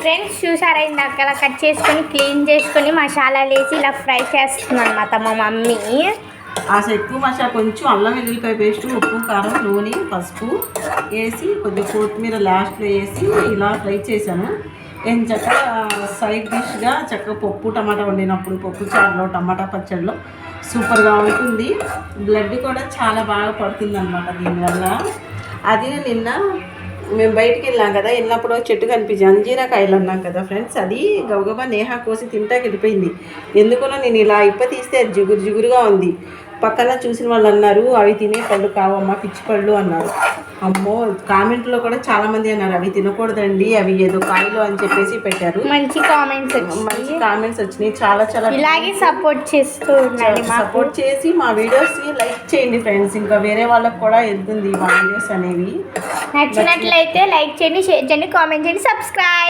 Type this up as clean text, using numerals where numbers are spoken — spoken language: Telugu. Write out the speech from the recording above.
ఫ్రెండ్స్ చూసారా, ఇందాక అలా కట్ చేసుకొని క్లీన్ చేసుకొని మసాలాలు వేసి ఇలా ఫ్రై చేస్తుంది అనమాట మా మమ్మీ. అసలు ఎక్కువ మసాలా కొంచెం అల్లం వెల్లుల్లిపాయ పేస్ట్, ఉప్పు, కారం, నూనె, పసుపు వేసి కొద్దిగా కొత్తిమీర లాస్ట్లో వేసి ఇలా ఫ్రై చేశాను. నేను చక్కగా సైడ్ డిష్గా చక్కగా పప్పు టమాటా వండినప్పుడు పప్పు చారులో టమాటా పచ్చడిలో సూపర్గా ఉంటుంది. బ్లడ్ కూడా చాలా బాగా పడుతుంది అనమాట దీనివల్ల. అది నిన్న మేము బయటికి వెళ్ళాం కదా, వెళ్ళినప్పుడు చెట్టు కనిపించి అంజీరా కాయలు అన్నాం కదా ఫ్రెండ్స్, అది గబగబా నేహా కోసి తింటాకి వెళ్ళిపోయింది. ఎందుకనో నేను ఇలా ఇప్ప తీస్తే అది జిగురుగా ఉంది. పక్కన చూసిన వాళ్ళు అన్నారు అవి తినే పళ్ళు కావమ్మా, పిచ్చి పళ్ళు అన్నారు. అమ్మో, కామెంట్లో కూడా చాలామంది అన్నారు అవి తినకూడదండి, అవి ఏదో కాయలు అని చెప్పేసి పెట్టారు. మంచి కామెంట్స్ వచ్చినాయి. చాలా ఇలాగే సపోర్ట్ చేసి మా వీడియోస్ని లైక్ చేయండి ఫ్రెండ్స్. ఇంకా వేరే వాళ్ళకి కూడా వెళ్తుంది మా వీడియోస్ అనేవి. నచ్చినట్లయితే లైక్ చేయండి, షేర్ చేయండి, కామెంట్ చేయండి, సబ్స్క్రైబ్.